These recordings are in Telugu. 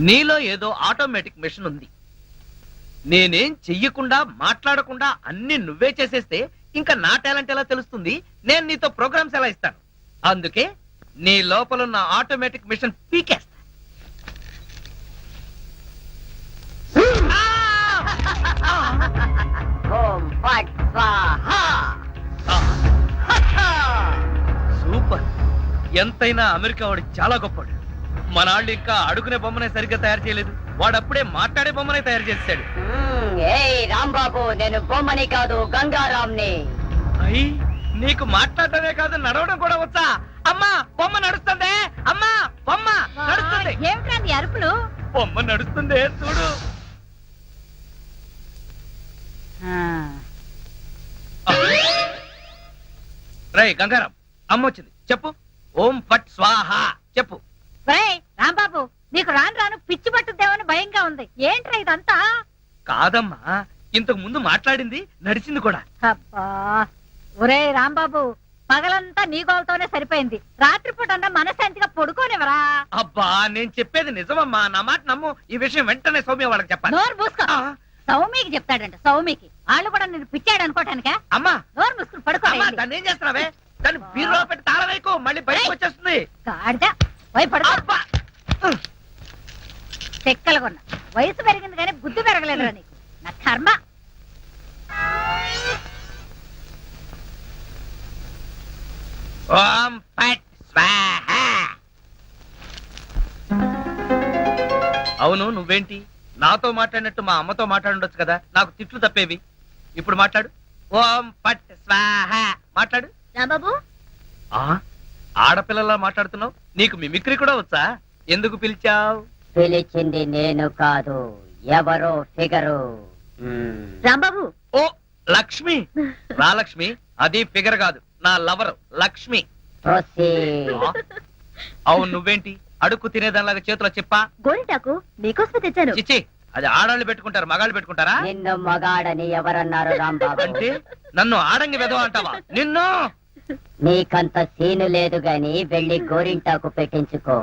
నీలో ఏదో ఆటోమేటిక్ మిషన్ ఉంది. నేనేం చెయ్యకుండా మాట్లాడకుండా అన్ని నువ్వే చేసేస్తే ఇంకా నా టాలెంట్ ఎలా తెలుస్తుంది? నేను నీతో ప్రోగ్రామ్స్ ఎలా ఇస్తాను? అందుకే నీ లోపలున్న ఆటోమేటిక్ మిషన్ పీకేస్తా. సూపర్. ఎంతైనా అమెరికా వాడు చాలా గొప్పవాడు. మన వాళ్ళు ఇంకా అడుగునే బొమ్మనే సరిగ్గా తయారు చేయలేదు, వాడప్పుడే మాట్లాడే బొమ్మనే తయారు చేశాడు. రాంబాబు, నేను బొమ్మని కాదు గంగారాంని. అయ్యి, నీకు మాట్లాడటమే కాదు నడవడం కూడా వచ్చా? అమ్మా బొమ్మ నడుస్తుంది, అమ్మా బొమ్మ నడుస్తుంది. ఏమిటండి అరుపులు? బొమ్మ నడుస్తుంది చూడు. రై గంగారాం, అమ్మ వచ్చింది, చెప్పు. ఓం ఫట్ స్వాహ చెప్పు. రాంబాబు, నీకు రాను రాను పిచ్చి పట్టుద్దేమని భయంగా ఉంది. ఏంట్రా ఇదంతా? కాదమ్మా, ఇంతకు ముందు మాట్లాడింది నడిచింది కూడా. అబ్బా, ఒరే రాంబాబు, పగలంతా నీ గోలతోనే సరిపోయింది. రాత్రిపూట అన్నా మనశాంతిగా పడుకోనివరా? అబ్బా, నేను చెప్పేది నిజమమ్మా, నా మాట నమ్ము. ఈ విషయం వెంటనే సౌమ్య వాళ్ళకి చెప్పాలి. నోరు మూసుకో. సౌమికి చెప్తాడంట. సౌమికి వాళ్ళు కూడా నేను పిచ్చాడు అనుకోటానికా? అమ్మా నోరు మూసుకుని పడుకో. దాన్ని ఏం చేస్తున్నావే? దాన్ని బీరులో పెట్టి తాళం వేయకు, మళ్ళీ బయటకు వచ్చేస్తుంది. గాడిద, పోయి పడుకో. చెక్కలుగొన్న వయసు పెరిగింది కానీ బుద్ధి పెరగలేదురా నీకు. నా కర్మ. ఓం ఫట్ స్వాహ. అవును, నువ్వేంటి నాతో మాట్లాడినట్టు మా అమ్మతో మాట్లాడుండొచ్చు కదా, నాకు తిట్లు తప్పేవి. ఇప్పుడు మాట్లాడు. ఓం ఫట్ స్వాహ మాట్లాడు. రాంబాబు, ఆడపిల్లలా మాట్లాడుతున్నావు, నీకు మిమిక్రీ కూడా వచ్చా? ఎందుకు పిలిచావు? పిలిచింది నేను కాదు, ఎవరో ఫిగరు. రాంబాబు. ఓ లక్ష్మి. రా లక్ష్మి, అది ఫిగర్ కాదు, నా లవర్ లక్ష్మి. అవును, నువ్వేంటి అడుక్కు తినేదానిలాగా చేతిలో చెప్పా? గోరింటాకు నీకోసమే తెచ్చాను. చిచ్చి, అది ఆడాళ్ళు పెట్టుకుంటారు, మగాళ్ళు పెట్టుకుంటారా? నిన్ను మగాడని ఎవరన్నారు రాంబాబు? అంటే నన్ను ఆడంగి వెదవ అంటావా? నిన్ను. నీకంత సీను లేదు గాని వెళ్ళి గోరింటాకు పెట్టించుకో.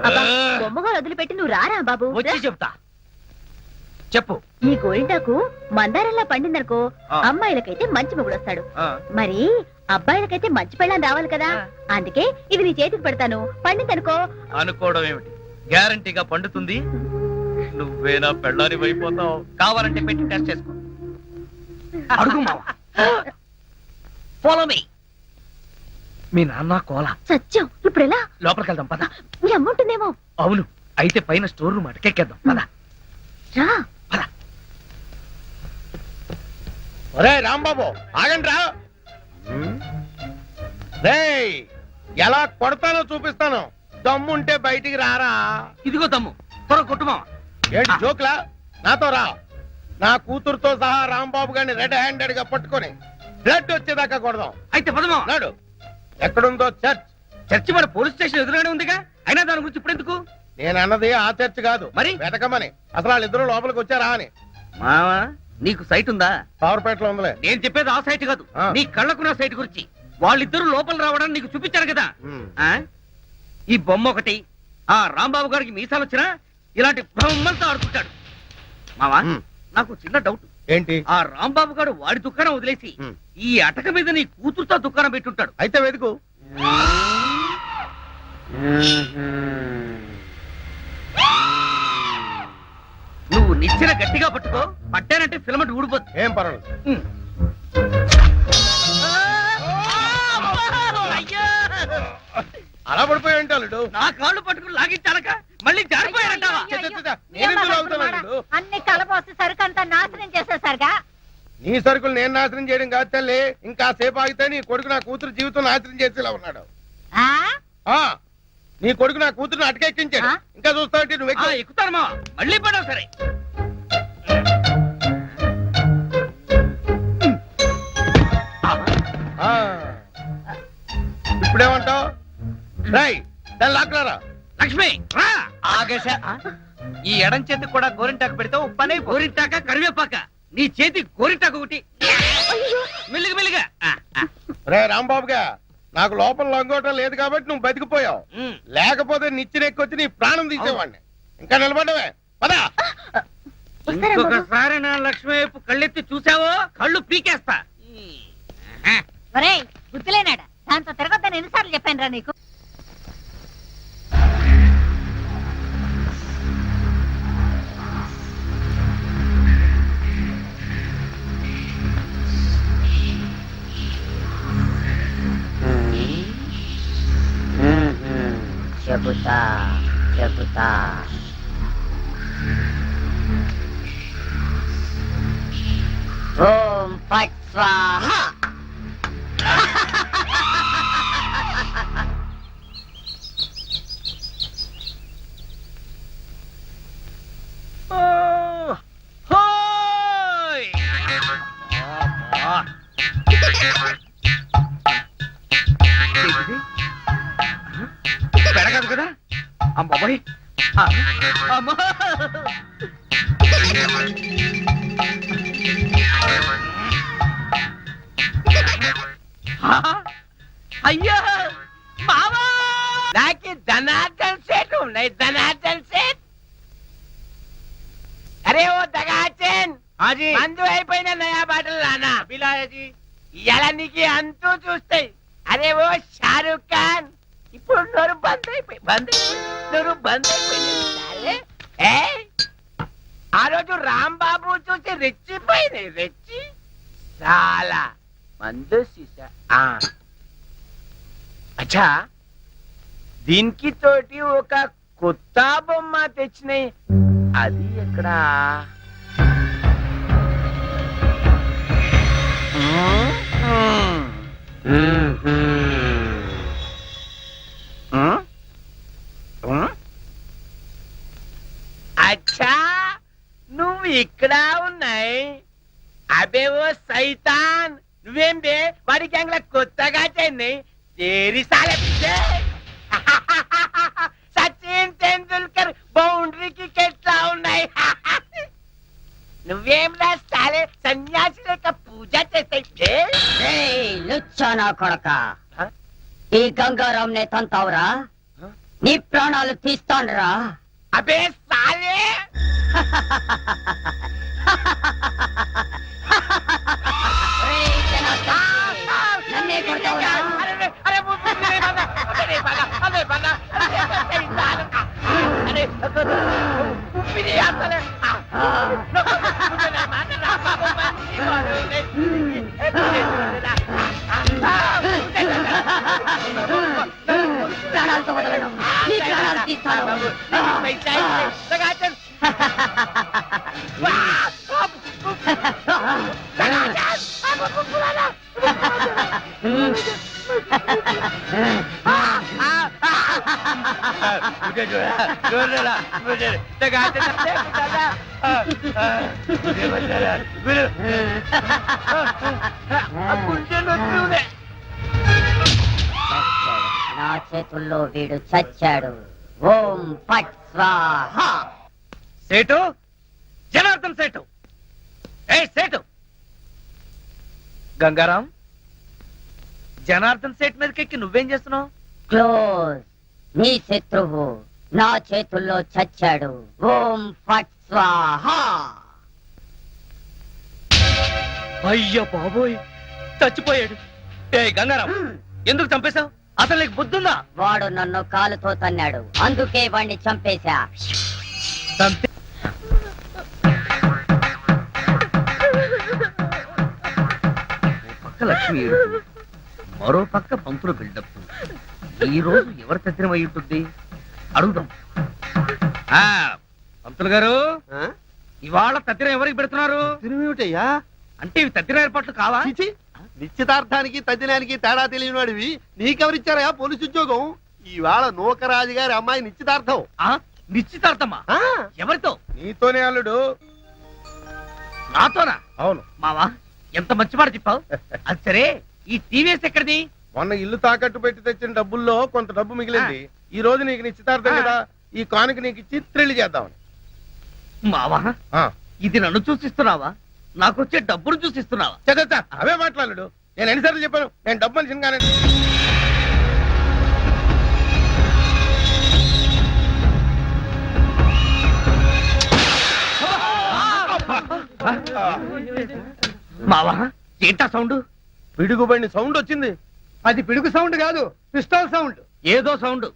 బొమ్మగా వదిలిపెట్టి నువ్వు రారా బాబు. వచ్చి చెప్తా, చెప్పు. ఈ గోరింటాకు మందారంలా పండిందనుకో, అమ్మాయిలకైతే మంచి మొగుడు వస్తాడు, మరి అబ్బాయిలకైతే మంచి పెళ్ళాన్ని రావాలి కదా. అందుకే ఇది నీ చేతికి పెడతాను, పండిందనుకో. అనుకోవడం ఏమిటి, గ్యారంటీగా పండుతుంది. నువ్వేనా పెళ్ళాని అయిపోతావు. కావాలంటే పెట్టి టెస్ట్ చేసుకో. అడుగు మావా. Follow me. మీ నాన్న కోల సత్యం. ఇప్పుడు ఎలా? లోపలికి వెళ్దాం పద. నీ అమ్ముంటుందేమో. అవును, అయితే పైన స్టోర్ రూమ్ అటకెక్కేద్దాం పద. రా. ఒరే రాంబాబు, ఆగండి రా. రేయ్, ఎలా కొడతానో చూపిస్తాను. దమ్ముంటే బయటికి రారా. ఇదిగో దమ్ము, త్వర కొట్టుమా. ఏంటి జోక్లా? నాతో రా. నా కూతురుతో సహా రాంబాబు గారిని రెడ్ హ్యాండెడ్ గా పట్టుకొని బ్లడ్ వచ్చేదాకా కొడదాం. అయితే పదమా. నాడు ఎక్కడుందో చర్చ్. చర్చి మన పోలీస్ స్టేషన్ ఎదురుగానే ఉందిగా, అయినా దాని గురించి ఇప్పుడు ఎందుకు? నేను అన్నది ఆ చర్చ్ కాదు, మరి వెతకమని. అసలు వాళ్ళిద్దరూ లోపలికి వచ్చారా అని. మావా, నీకు సైట్ ఉందా? పవర్పేటలో ఉందిలే. నేను చెప్పేది ఆ సైట్ కాదు, నీ కళ్ళకున్న సైట్ గురించి. వాళ్ళిద్దరూ లోపల రావడానికి నీకు చూపించారు కదా. ఈ బొమ్మ ఒకటి, ఆ రాంబాబు గారికి మీసాలు వచ్చినా ఇలాంటి బొమ్మలతో ఆడుకుంటాడు. మావా, నాకు చిన్న డౌట్. ఏంటి? ఆ రాంబాబు గారు వాడి దుకాణం వదిలేసి ఈ అటక మీద నీ కూతురుతో దుకాణం పెట్టుంటాడు. అయితే వెతుకు. నువ్వు నిచ్చెన గట్టిగా పట్టుకో, పట్టానంటే ఫిలమెంట్ ఊడిపోద్ది. ఏం పర్వాలేదు. అలా పడిపోయి ఉంటాడు. నా కాళ్ళు పట్టుకుని లాగించాలక మళ్ళీ జారిపోయారంటావా? అన్ని కలపోసి సరుకంతా నాశనం చేసేసరిగా. నీ సరుకులు నేను నాశనం చేయడం కాదు తల్లి. ఇంకా సేపు ఆగితే నీ కొడుకు నా కూతురు జీవితం నాశనం చేసేలా ఉన్నాడు. నీ కొడుకు నా కూతురుని అటకెక్కించాడు. ఇంకా చూస్తావంటే నువ్వు ఎక్కుతాను మా మళ్ళీ పడవు. సరే, ఇప్పుడేమంటావు? రై, దాన్ని లాక్కలారా. లక్ష్మి రా. ఆగేశ, ఈ ఎడం చేతికి కూడా గోరింటాకు పెడితే పనే. గోరింటాక కరివేపాక, నీ చేతి గోరింటాకు ఒకటి. మెల్లిగా మెల్లిగా. రే రాంబాబుగా, నాకు లోపల లంగోటం లేదు కాబట్టి నువ్వు బతికిపోయావు. లేకపోతే నిచ్చెనెక్కొచ్చి నీ ప్రాణం తీసేవాడిని. ఇంకా నిలబడవే. పదా వస్తారా బాబు? ఇంకొకసారి నా లక్ష్మి వైపు కళ్ళెత్తి చూసావో కళ్ళు పీకేస్తా. ఒరేయ్ గుర్తులేనాడా దాంతో తిరగొద్దని ఎన్నిసార్లు చెప్పాను రా నీకు. చెబుతా చెబుతా ఓం ఫట్ స్వాహ. ఓ, హోయ్! అబ్బా! ఏంటిది? పెడగదు కదా అమ్మాయి అమ్మా అయ్యో మావా నాకు ధనార్దన్ సెట్ ఉన్నాయి ధనార్దన్ సెట్. అరే ఓ దగాచన్ మందు అయిపోయిన నయా బాటలు రానా బిలాయజీ ఇలా నీకు అంతూ చూస్తాయి. అరే ఓ షారూక్ ఖాన్ ఇప్పుడు నోరు బంద్ అయిపోయి నోరు బంద్ అయిపోయింది. ఆ రోజు రాంబాబు చూసి రెచ్చిపోయింది రెచ్చి చాలా మందు సీసా. అచ్చా దీనికి తోటి ఒక కొత్త బొమ్మ తెచ్చినాయి. అది ఎక్కడా అచ్చా నువ్వు ఇక్కడ ఉన్నాయి. అబే ఓ సైతాన్ నువ్వేం బే వాడి గ్యాంగ్ లా కొత్తగా చెన్నై తేరి సాలే పిచ్చే. సచిన్ తెండూల్కర్ బౌండరీకి కెట్లా ఉన్నాయి. నువ్వేం రా సాలే సన్యాసి లేక పూజ చేస్తాయి. ఏయ్, లుచ్చా నా కొడక, ఈ గంగారాం నే తంతావురా, నీ ప్రాణాలు తీస్తానురా. అబే సాలే ఒరేయ్ జనార్దన్, నన్నే కొడతావురా? ప్రాణాలతో వదలను, నీ ప్రాణాలు తీస్తాను. నా చేతుల్లో వీడు చచ్చాడు. ఓం ఫట్ స్వాహ. సేటు జనార్దన్ సేటు ఏ సేటు గంగారాం జనార్దన్ సేట్ మీదకెక్కి నువ్వేం చేస్తున్నావు? క్లోజ్. నీ శత్రువు నా చేతుల్లో చచ్చాడు. ఓం ఫట్ స్వాహ. అయ్య బాబోయ్ చచ్చిపోయాడు. ఏ గంగారాం ఎందుకు చంపేశావు? అసలు నీకు బుద్ధుందా? వాడు నన్ను కాలుతో తన్నాడు, అందుకే వాణ్ణి చంపేశా. చంపే- ఓ పక్క లక్ష్మి ఏడుపు, మరో పక్క పంతులు బిల్డప్. ఈ రోజు ఎవరి తత్తిరం అయి ఉంటుంది అడుగుదాం. పంతులు గారు ఇవాళ తత్తిరం ఎవరికి పెడుతున్నారు? తిరుమేమిటయ్యా? అంటే ఇవి తత్తిరం ఏర్పాట్లు కావా? చిచి, నిశ్చితార్థానికి తద్దినానికి తేడా తెలియని వాడివి నీకెవరిచ్చారయ్యా పోలీసు ఉద్యోగం? ఈవేళ నూకరాజు గారి అమ్మాయి నిశ్చితార్థం. నిశ్చితార్థమా? ఆ, ఎవరితో? నీతోనే అల్లుడు. నాతోనా? అవును. మావా ఎంత మంచి మాట చెప్పావు. అది సరే ఈ టీవీఎస్ ఎక్కడిది? మొన్న ఇల్లు తాకట్టు పెట్టి తెచ్చిన డబ్బుల్లో కొంత డబ్బు మిగిలింది. ఈ రోజు నీకు నిశ్చితార్థం కదా, ఈ కానుక నీకు ఇచ్చి త్రిల్లి చేద్దామని. మావా ఆ, ఇది నన్ను చూసిస్తున్నావా? నాకొచ్చే డబ్బును చూసిస్తున్నావా? చదవచ్చా? అవే మాట్లాడు. నేను ఎన్నిసార్లు చెప్పాను నేను డబ్బు మనిషిని కానీ. మావా ఏంటా సౌండ్? పిడుగుబడిని సౌండ్ వచ్చింది. అది పిడుగు సౌండ్ కాదు, పిస్టల్ సౌండ్. ఏదో సౌండ్.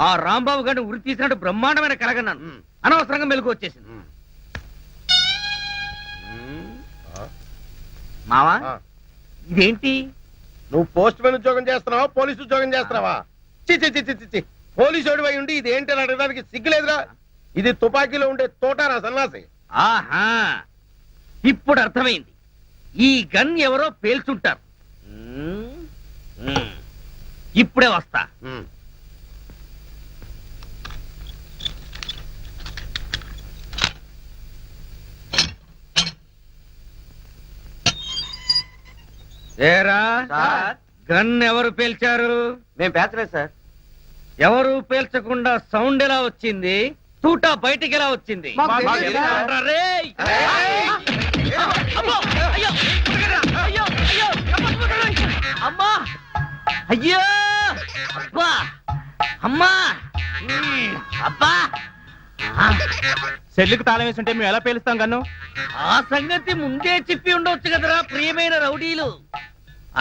ఆ రాంబాబు గారిని ఉరి తీసినట్టు బ్రహ్మాండమైన కలగన్నాను. అనవసరంగా మెలకు వచ్చేసింది. మావా ఆ, ఇదేంటి? నువ్వు పోస్ట్ మ్యాన్ ఉద్యోగం చేస్తున్నావా, పోలీసు ఉద్యోగం చేస్తున్నావా? చి పోలీసు వాడి అయి ఉండి ఇది ఏంటి అని అడగడానికి సిగ్గులేదురా? ఇది తుపాకీలో ఉండే తోటారా సన్నాసి. ఆహా, ఇప్పుడు అర్థమైంది. ఈ గన్ ఎవరో పేల్చుంటారు. ఇప్పుడే వస్తా. ఏరా గన్ ఎవరు పేల్చారు? మేము పేర్చలేదు సార్. ఎవరు పేల్చకుండా సౌండ్ ఎలా వచ్చింది? తూటా బయటికి ఎలా వచ్చింది? మాకు తెలియదు సార్. రేయ్! అమ్మో! అయ్యో! అయ్యో! అయ్యో! అమ్మా! అయ్యో! అబ్బా! అమ్మా! అబ్బా! సెల్లుకి తాళం వేసి ఉంటే మేము ఎలా పేలుస్తాం గన్ను? ఆ సంగతి ముందే చెప్పి ఉండొచ్చు కదరా ప్రియమైన రౌడీలు.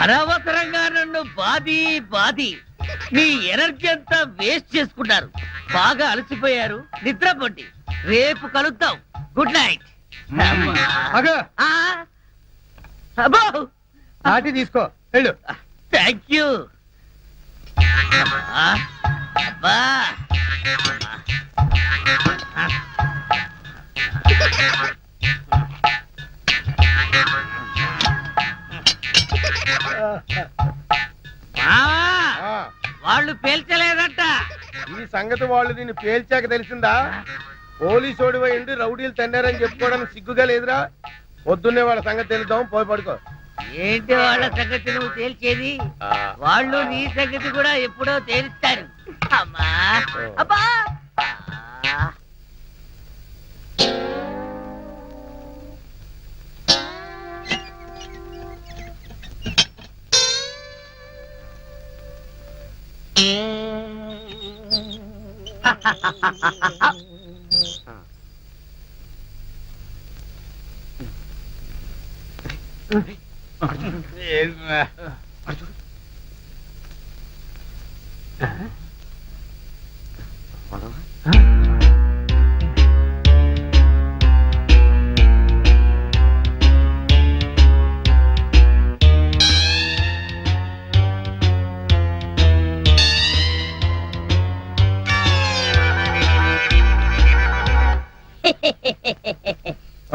అనవసరంగా నన్ను బాది మీ ఎనర్జీ అంతా వేస్ట్ చేసుకున్నారు. బాగా అలసిపోయారు, నిద్రపోండి. రేపు కలుద్దాం. Good night. అగో అబ్బో నాటి తీసుకో వెళ్ళు. Thank you. అబ్బా ఆ, వాళ్ళు పేల్చలేదట. ఈ సంగతి వాళ్ళు దీన్ని పేల్చాక తెలిసిందా? పోలీసు వాడివై ఉండి రౌడీలు తన్నారని చెప్పుకోవడానికి సిగ్గుగా లేదురా? పొద్దున్నే వాళ్ళ సంగతి తెలుద్దాం, పోయి పడుకో. ఏంటి వాళ్ళ సంగతి నువ్వు తేల్చేది? ఆ, వాళ్ళు నీ సంగతి కూడా ఎప్పుడో తేలుస్తారు. అమ్మా అబ్బా ఆ.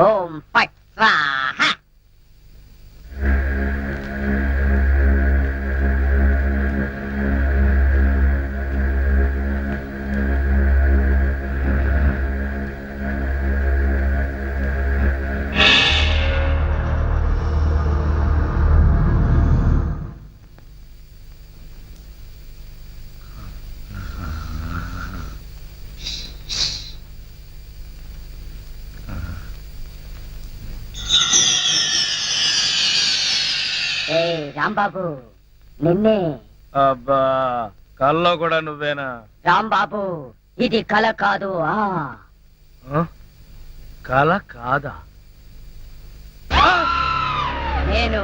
ఓం ఫట్ స్వాహ. ఏ రాంబాబు, నిన్నే. అబ్బా కల్లో కూడా నువ్వేనా? రాంబాబు, ఇది కల కాదు. కల కాదా? నేను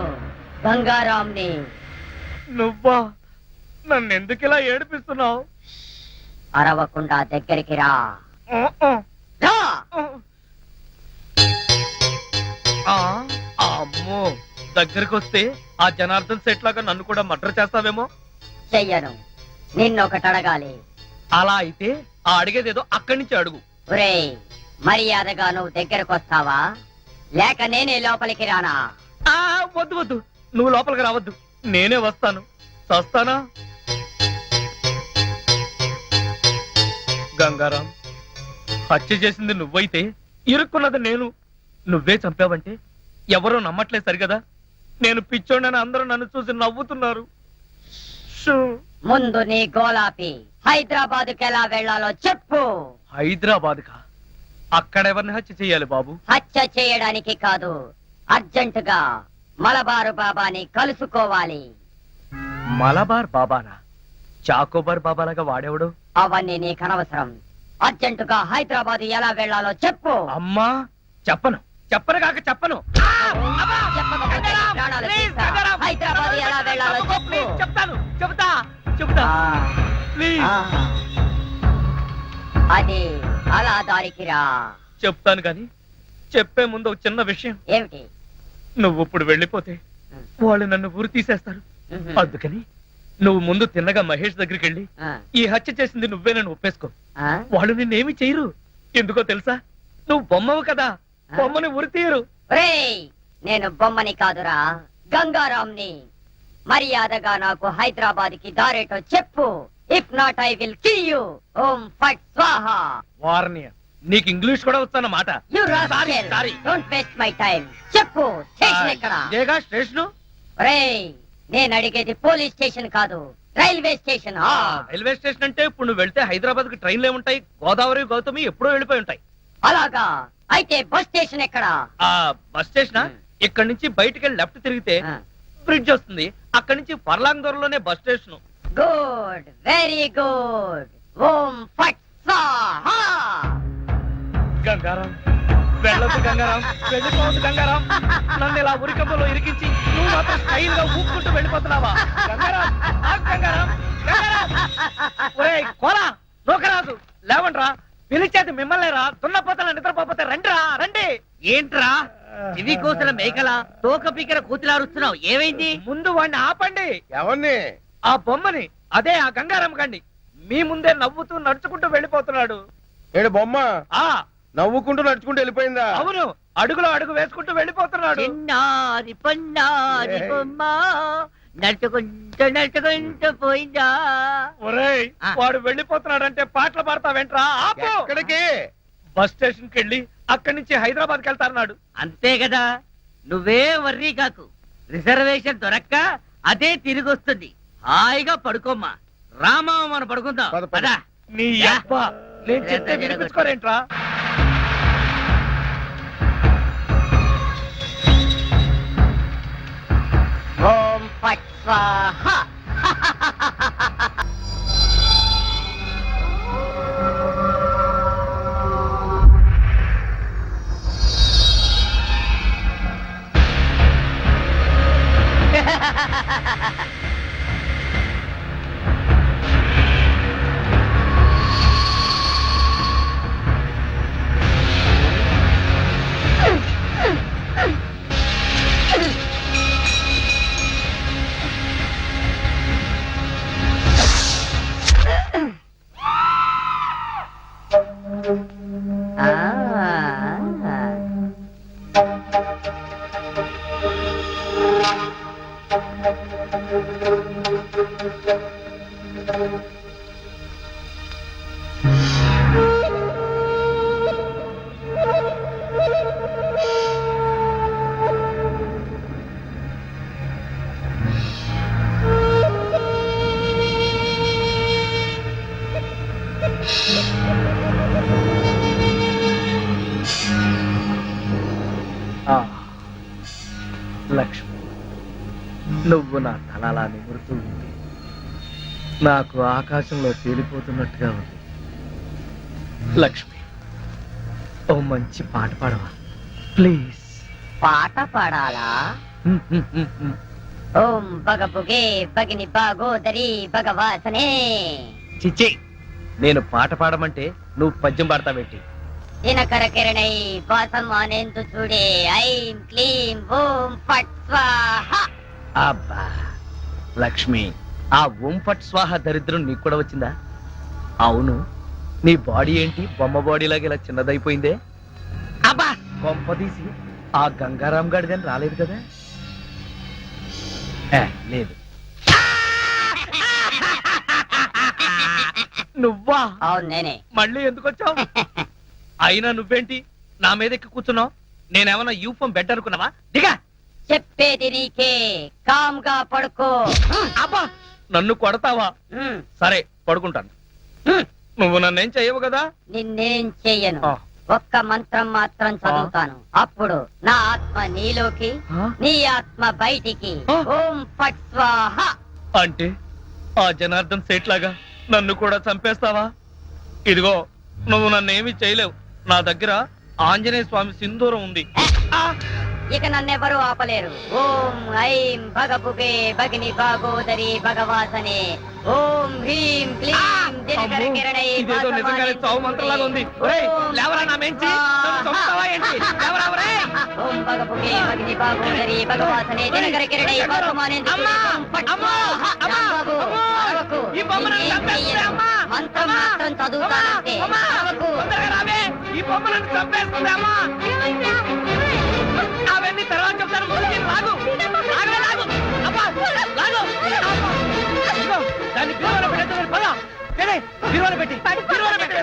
గంగారాంని. నువ్వా? నన్ను ఎందుకు ఇలా ఏడిపిస్తున్నావు? అరవకుండా దగ్గరికి రా. రా. అమ్మో, దగ్గరికి వస్తే ఆ జనార్దన్ సెట్ లాగా నన్ను కూడా మర్డర్ చేస్తావేమో. చెయ్యను. నిన్నొకటి అడగాలి. అలా అయితే ఆ అడిగేదేదో అక్కడి నుంచి అడుగు. ఒరేయ్, మర్యాదగా నువ్వు దగ్గరకు వస్తావా, లేక నేనే లోపలికి రానా? వద్దు వద్దు, నువ్వు లోపలికి రావద్దు, నేనే వస్తాను. చస్తానా? గంగారాం, హత్య చేసింది నువ్వైతే ఇరుక్కున్నది నేను. నువ్వే చంపావంటే ఎవరో నమ్మట్లేదు సరిగదా? నేను పిచ్చోడని అందరూ నన్ను చూసి నవ్వుతున్నారు. ముందు నీ గోలాపి హైదరాబాద్కి ఎలా వెళ్ళాలో చెప్పు. హైదరాబాద్ కా? అక్కడ ఎవరిని హత్య చెయ్యాలి బాబు? హత్య చేయడానికి కాదు, అర్జెంటుగా మలబారు బాబాని కలుసుకోవాలి. మలబార్ బాబానా? చాకోబార్ బాబాలాగా వాడేవాడు? అవన్నీ నీకు అనవసరం. అర్జెంటుగా హైదరాబాద్ ఎలా వెళ్ళాలో చెప్పు. అమ్మా చెప్పను చెప్పను కాక చెప్పను. అబ్బా! చెప్పకపోతే నీ గంగారాం! ప్రాణాలు ప్లీజ్, తీస్తా. గంగారాం! హైదరాబాద్ ఎలా వెళ్ళాలో అబ్బా, చెప్పు. ప్లీజ్, చెప్తాను చెబుతా ప్లీజ్ అది అలా దారికి రా. చెప్తాను గాని చెప్పే ముందు ఒక చిన్న విషయం. ఏమిటి? నువ్వు ఇప్పుడు వెళ్ళిపోతే వాళ్ళు నన్ను ఊరు తీసేస్తారు. అందుకని నువ్వు ముందు తిన్నగా మహేష్ దగ్గరికి వెళ్ళి ఆ, ఈ హత్య చేసింది నువ్వేనని ఒప్పేసుకో. ఆ? వాళ్ళు నిన్నేమి చేయరు. ఎందుకో తెలుసా? నువ్వు బొమ్మవు కదా, బొమ్మని ఉరి తీయరు. ఒరేయ్, నేను బొమ్మని కాదురా, గంగారాంని. మర్యాదగా నాకు హైదరాబాద్ కి దారేటో చెప్పు. If not I will kill you. ఓం ఫట్ స్వాహా. వార్నియ, నీకు ఇంగ్లీష్ కూడా వస్తానమాట. You Sorry, sorry. Don't waste my time. చెప్పు, స్టేషన్ ఎక్కడ? ఇదేగా స్టేషను. ఒరేయ్, నేను అడిగేది పోలీస్ స్టేషన్ కాదు, రైల్వే స్టేషన్. రైల్వే స్టేషన్ అంటే ఇప్పుడు నువ్వు వెళ్తే హైదరాబాద్ కి ట్రైన్లు ఏముంటాయి? గోదావరి గౌతమి ఎప్పుడో వెళ్ళిపోయి ఉంటాయి. అలాగా? అయితే బస్ స్టేషన్ ఎక్కడ? ఆ బస్ స్టేషన్ ఇక్కడ నుంచి బయటికి వెళ్ళి లెఫ్ట్ తిరిగితే బ్రిడ్జ్ వస్తుంది. అక్కడి నుంచి పర్లాంగ్ దూరంలోనే bus station. Good, very good. ఓం ఫట్ స్వాహా. గంగారాం, వెళ్ళొద్దు గంగారాం, వెళ్ళిపోవద్దు గంగారాం. నన్ను ఇలా ఉరికంపలో ఇరికించి నువ్వు మాత్రం స్టైల్ గా ఊపుకుంటూ వెళ్ళిపోతున్నావా? గంగారాం, ఆగు గంగారాం, గంగారాం. ఒరేయ్ కోలా, నూకరాజు, లేవండ్రా. పిలిచేది మిమ్మల్ని రా. దున్నపోతల నిద్రపోతే రండిరా, రండి. ఏంట్రా ఇవి కోసిన మేకల తోక పీకర కూతులారుస్తున్నావు? ఏమైంది? ముందు వాడిని ఆపండి. ఎవరిని? ఆ బొమ్మని, అదే ఆ గంగారాం గండి. మీ ముందే నవ్వుతూ నడుచుకుంటూ వెళ్ళిపోతున్నాడు. ఏడు బొమ్మ ఆ నవ్వుకుంటూ నడుచుకుంటూ వెళ్ళిపోయిందా? అవును, అడుగులో అడుగు వేసుకుంటూ వెళ్ళిపోతున్నాడు. చిన్నారి పొన్నారి బొమ్మ నడుచుకుంటూ పోయిందా? ఒరేయ్, వాడు వెళ్ళిపోతున్నాడంటే పాటలు పాడతా వెంట్రా. ఆపు. ఎక్కడికి? బస్ స్టేషన్ కి వెళ్ళి అక్కడి నుంచి హైదరాబాద్ కి వెళ్తారన్నాడు. అంతే కదా, నువ్వే వర్రీ కాకు. రిజర్వేషన్ దొరక్క అదే తిరిగి వస్తుంది. హాయిగా పడుకోమ్మా. రామా మనం పడుకుందాం. పద, పద. పద. నీ అబ్బ, నేను చెప్తే వినిపించుకోరేంట్రా? ఓం ఫట్ స్వాహా. లక్ష్మి, నువ్వు నా తలలా నిమురుతూ ఉంది. నాకు ఆకాశంలో తేలిపోతున్నట్టుగా ఉంది. లక్ష్మి, ఓ మంచి పాట పాడవా ప్లీజ్? పాట పాడాలా? ఓం బగబుగే బగిని బాగోదరి భగవాసనే. చిచ్చి, నేను పాట పాడమంటే నువ్వు పద్యం పాడతావేంటి? దినకర కిరణై వాసం అనేందు చూడే. ఐం క్లీం ఓం ఫట్ స్వాహా. అబ్బా లక్ష్మి, ఆ ఓం ఫట్ స్వాహ దరిద్రం నీకు కూడా వచ్చిందా? అవును, నీ బాడీ ఏంటి బొమ్మ బాడీ లాగా ఇలా చిన్నదైపోయిందే? అబ్బా, కొంపదీసి ఆ గంగారాం గాడిదని రాలేదు కదా? లేదు. నువ్వా? అవును నేనే. మళ్ళీ ఎందుకు వచ్చావు? అయినా నువ్వేంటి నా మీద ఎక్కి కూర్చున్నావు? నేనేమన్నా యూఫం బెడ్ అనుకున్నావా? దిగా. చెప్పేది నీకే, కామ్గా పడుకో. అబ్బా, నన్ను కొడతావా? సరే, పడుకుంటాను. నువ్వు నన్నేం చెయ్యవు కదా? నిన్నేం చెయ్యను. ఆ. ఒక్క మంత్రం మాత్రం చదువుతాను. అప్పుడు నా ఆత్మ నీలోకి, నీ ఆత్మ బయటికి. ఆ. ఓం ఫట్ స్వాహా. అంటే ఆ జనార్దన్ సేట్ లాగా నన్ను కూడా చంపేస్తావా? ఇదిగో, నువ్వు నన్నేమి చేయలేవు. నా దగ్గర ఆంజనేయ స్వామి సింధూరం ఉంది. ఆ, ఇక నన్నెవరూ ఆపలేరు. ఓం ఐం భగభుగే భగిని భాగోదరి భగవాసనే. ఓం హ్రీం క్లీం దినకర అమ్మో, కిరణై ఇదేదో నిజంగానే చావు మంత్రంలాగా ఉంది. ఒరేయ్, లేవరా నా మెంచి, నన్ను చంపుతావా ఏంటి? లేవరా, ఒరేయ్. ఓం భగభుగే భగిని భాగోదరి భగవాసనే దినకర కిరణై భాగమానే. అమ్మా, అమ్మా, అమ్మా, రాంబాబు, అమ్మా, అరవకు. ఈ బొమ్మ నన్ను నీకేం చంపేస్తుంది, చెయ్యను. అమ్మా. మంత్రం అమ్మా, మాత్రం చదువుతానంతే. అమ్మా, అరవకు. తొందరగా రావే, ఈ బొమ్మ నన్ను చంపేస్తుంది, అమ్మా. అవన్నీ తర్వాత చెప్తాను, ముందు నేను లాగు. లాగు, లాగు. అబ్బా, లాగు. అబ్బా. ఇదిగో, దాన్ని బీరువాలో పెట్టేద్దామని పద. బీరువాలో పెట్టి